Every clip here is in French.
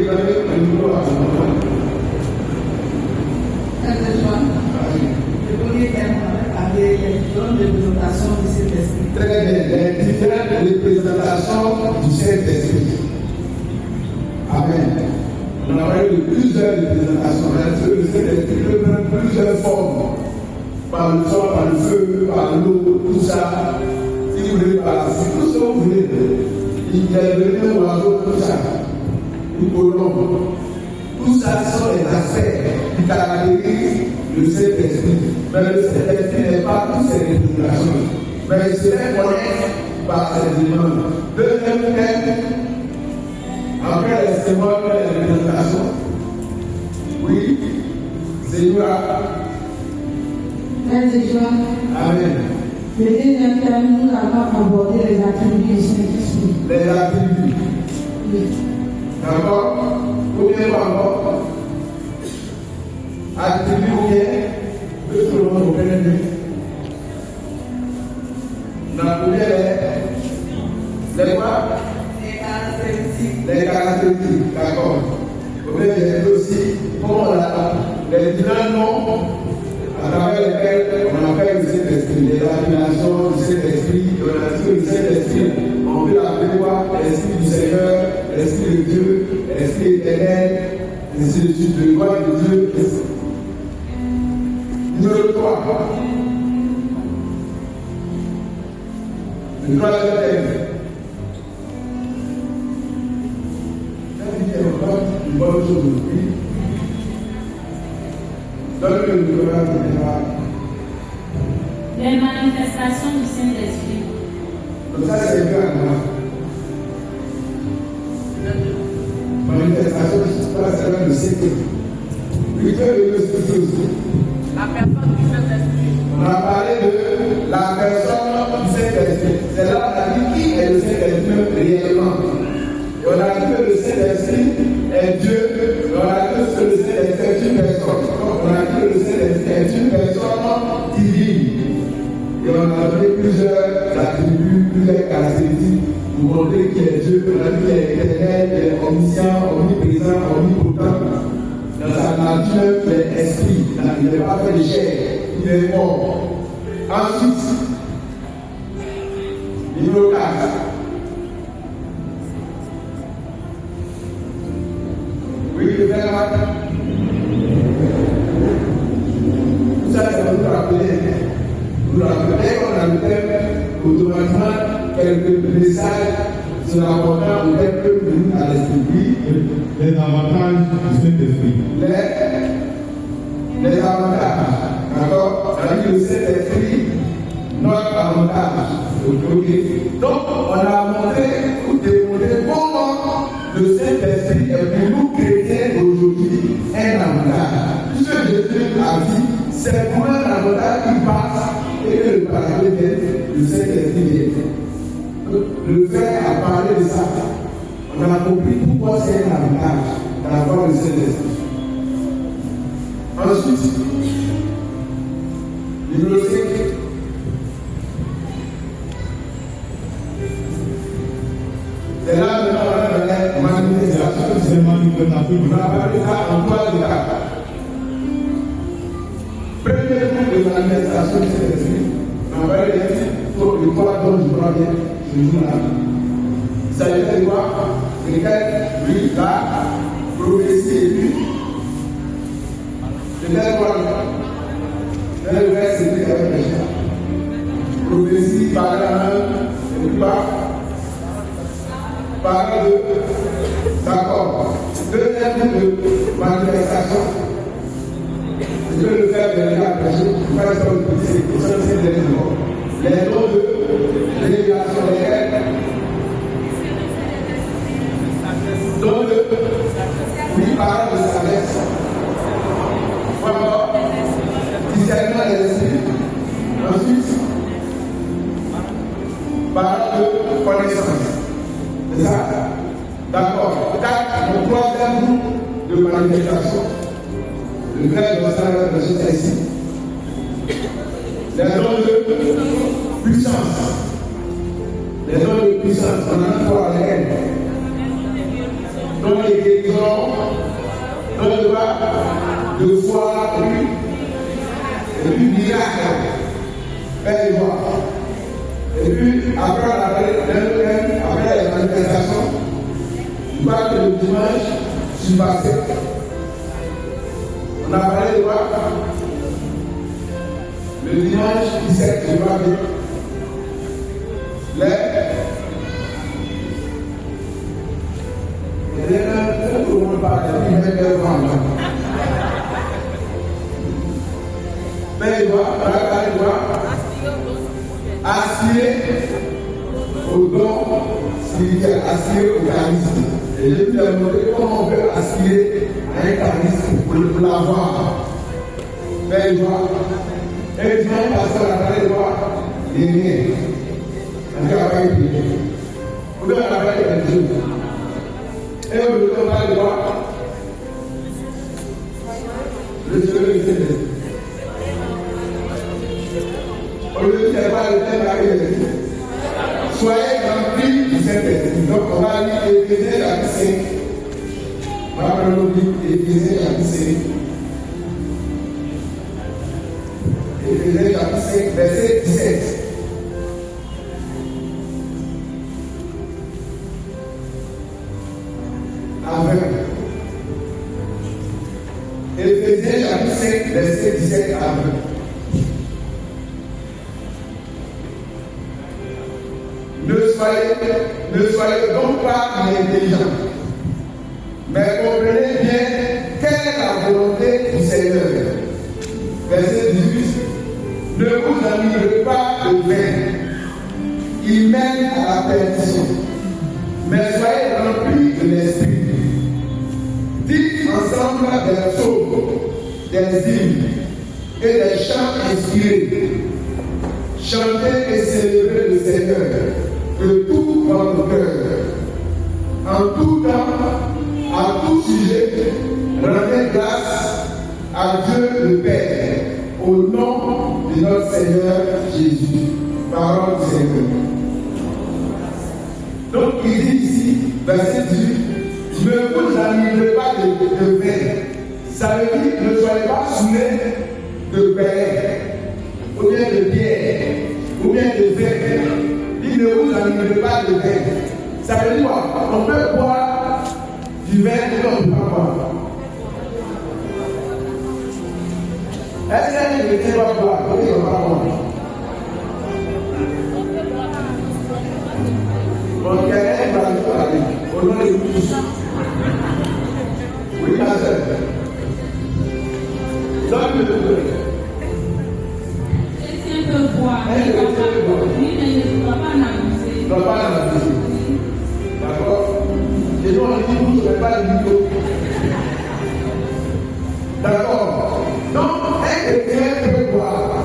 Oui, donnez le micro à son enfant. Le premier thème avait les différentes représentations du Saint-Esprit. Très bien, les différentes représentations du Saint-Esprit. Amen. On a parlé de plusieurs représentations. Le Saint-Esprit peut prendre plusieurs formes. Par le sang, par le feu, par l'eau, tout ça. Si vous voulez, par tout ce que vous voulez. Il y a le oiseau, tout ça. Une colombe. Tout ça sont les aspects qui caractérisent le Saint-Esprit. Mais le Saint-Esprit n'est pas toutes ces représentations. Mais il se fait connaître par ces éléments. Deuxième thème, après les symboles, les représentations. Oui, Seigneur. Amen. Le deuxième thème, nous allons aborder les attributs du Saint-Esprit. Les attributs. Oui. D'accord? Combien encore? Attributs ou bien? Que tout le monde reconnaît mieux. On a combien les quoi? Les caractéristiques. D'accord. Combien il aussi? Comment on a les différents noms à travers lesquels on appelle le Saint-Esprit, les appellations du Saint-Esprit, on a dit que le Saint-Esprit, on peut l'appeler quoi? L'Esprit du Seigneur, l'Esprit de Dieu, l'Esprit éternel, ainsi de suite, le roi de Dieu. Numéro 3. Le troisième thème. Une bonne chose aujourd'hui. Les manifestations du Saint-Esprit. Donc ça c'est bien à moi. Manifestation, c'est là le secret. Le cœur de l'esprit aussi. La personne du Saint-Esprit. On a parlé de la personne du Saint-Esprit. C'est là qu'on a dit qui est le Saint-Esprit réellement. Et on a dit que le Saint-Esprit est Dieu. Et on a dit que le Saint-Esprit est une personne. On a dit que le Saint-Esprit est une personne divine. Et on a donné plusieurs attributs, plusieurs caractéristiques pour montrer qu'il est Dieu. On a dit qu'il est éternel, qu'il est omniscient, omniprésent, omnipotent. Dans sa nature, il est esprit. Il n'est pas fait de chair. Il est mort. Ensuite, numéro 4. Oui, le frère Martin. Tout ça, ça va nous rappeler. Nous rappeler qu'on a le thème, automatiquement, quelques messages sur l'important au thème que nous à l'esprit. Les avantages du Saint-Esprit. Les avantages. D'accord? C'est-à-dire le Saint-Esprit, notre avantage. Okay. Donc, on a montré ou démontré comment le Saint-Esprit est pour nous chrétiens aujourd'hui un avantage. Puisque Jésus a dit, c'est pour un avantage qui passe et que le paradis vienne, le Saint-Esprit vienne. Le frère a parlé de ça. On a compris pourquoi c'est un avantage d'avoir le Saint-Esprit. Ensuite, numéro 5. C'est là que on a la manifestation. C'est manifestation. On a parlé de ça en 3 étapes. Premier groupe de manifestation de cet esprit, on a parlé de 3 dont je crois bien ce jour-là. Il s'agissait de quoi? Lui, la prophétie et puis. Je vais voir. Dans le verset qui est avec les gens. Prophétie, parole à main, et puis parole de. D'accord. Deuxième groupe de manifestation. Je vais le faire de la prêcher. Je vais faire ça au petit. C'est les noms. Les noms de révélation des règles. Donc, oui, parole de sagesse. Voilà. Discernement des esprits. Ensuite, parole de connaissance. C'est ça? D'accord. Le troisième groupe de manifestation. Le frère doit savoir de ce ici. Les dons de puissance. Les dons de puissance, on en a 3 avec elle. Donc les guérisons, de foi, et puis miracle. Et voir. Et puis après on a parlé après les manifestations, je crois que le dimanche passé, on a parlé de quoi? Le dimanche 17, je crois bien. Aspirer au don spirituel, aspirer au charisme. Et je vais vous montrer comment on peut aspirer à un charisme pour l'avoir. Et dimanche passé, on a parlé de quoi? Les liens. On a parlé de Dieu. On a parlé de Dieu. Et aujourd'hui, on parle de quoi? Le Seigneur est Seigneur. Aujourd'hui, c'est pas le thème avec les Dieu. Soyez remplis du Saint-Esprit. Donc, on va lire Éphésiens chapitre 5. On va prendre le livre Éphésiens chapitre 5. Éphésiens chapitre 5, verset 17. Éphésiens chapitre 5, verset 17 à 20. Ne soyez donc pas intelligents, mais comprenez bien quelle est la volonté du Seigneur. Verset 18. Ne vous enivrez pas de vin, il mène à la perdition, mais soyez remplis de l'esprit. Dites ensemble des psaumes, des hymnes et des chants inspirés. Chantez et célébrez le Seigneur de tout votre cœur. En tout temps, à tout sujet, rendez grâce à Dieu le Père, au nom de notre Seigneur Jésus. Parole du Seigneur. Donc il dit ici, verset 18, ne vous enivrez pas de vin. Ça veut dire ne soyez pas saoulés de pain, ou bien de bière, ou bien de vin. Il ne vous enivrez pas de vin. Ça veut dire quoi? On peut boire du vin, mais on ne peut pas boire. Est-ce qu'un chrétien va boire? Oui, on va boire. Bon, quelqu'un va nous parler au nom de tous. Oui, ma soeur. Donne-le de vous. Chrétien peut boire, mais il ne doit pas en abuser. Il ne doit pas en abuser. D'accord? Et nous, on dit, vous ne serez pas de niveau. D'accord? Donc, un chrétien peut boire.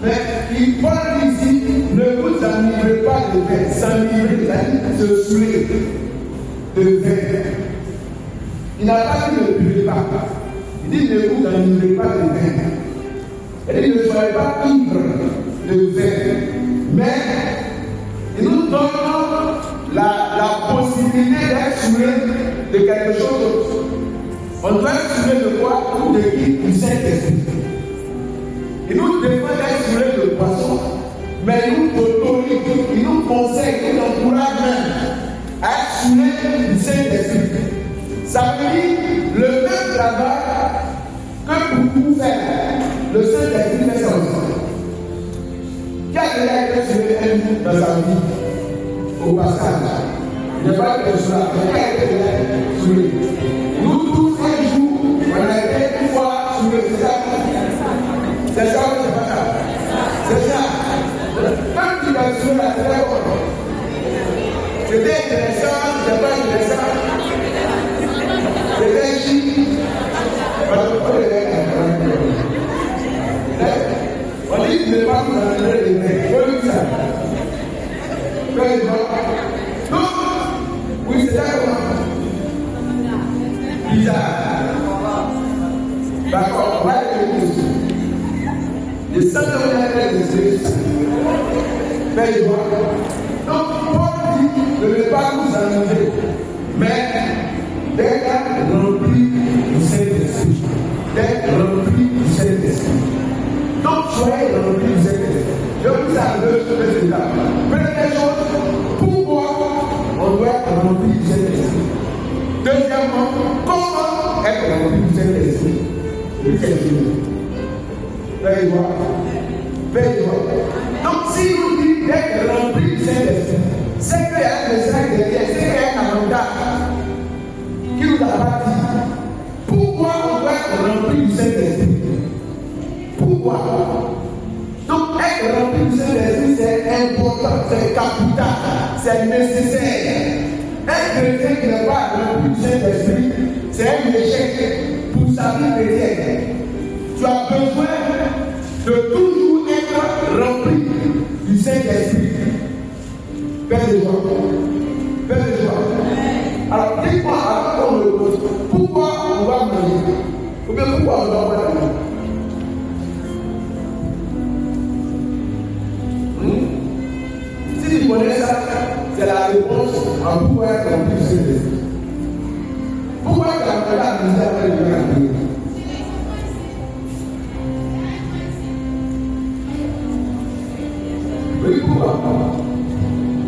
Mais il parle ici, ne vous enivrez pas de vin. S'enivrer, c'est-à-dire se saouler de vin. Il n'a pas dit ne buvez pas. Il dit ne vous enivrez pas de vin. Il dit ne soyez pas ivres de vin. Mais il nous donne la possibilité d'être saoulé de quelque chose d'autre. On doit être saoulé de quoi? Ou de qui? Du Saint-Esprit. Il nous défend d'être saoulé de poisson, mais il nous autorise, il nous conseille, il nous encourage même à être saoulé du Saint-Esprit. Ça veut dire le même travail que pour faire, le Saint-Esprit fait ça aussi. Qui a déjà été saoulé un jour dans sa vie? Au passage. Il n'y a pas de personne qui a été saoulé. Nous tous, un jour, on a été une fois saoulé. C'est ça ou c'est pas ça? C'est ça. Quand tu vas sur la terre, c'était intéressant, c'était pas intéressant. C'était chic. On dit que ne pas vous enlever les mains. Comme ça. Donc, oui, c'est ça comment? Bizarre. D'accord, on va aller le les Saint-Esprit des Esprits. Faites voir. Donc, Paul dit de ne pas vous enlever, mais d'être rempli du Saint-Esprit. d'être rempli du Saint-Esprit. Donc, soyez rempli du Saint-Esprit. Je vous ai deux choses là. Première chose, pourquoi on doit être rempli du Saint-Esprit? Deuxièmement, comment être rempli du Saint-Esprit? Veillez voir. Donc, si vous dites d'être rempli du Saint-Esprit, c'est qu'il y a un message derrière, c'est qu'il y a un avantage qui nous a pas dit. Pourquoi on doit être rempli du Saint-Esprit? Pourquoi? Donc, être rempli du Saint-Esprit, c'est important, c'est capital, c'est nécessaire. Un chrétien qui n'est pas rempli du Saint-Esprit, c'est un échec pour sa vie chrétienne. Tu as besoin de toujours être rempli du Saint-Esprit. Fais des joie. Alors, dis-moi, avant qu'on me pose, pourquoi on va manger? Ou bien pourquoi on doit manger? Si tu connais ça, c'est la réponse à pourquoi être rempli du Saint-Esprit. Pourquoi tu as fait la misère avec le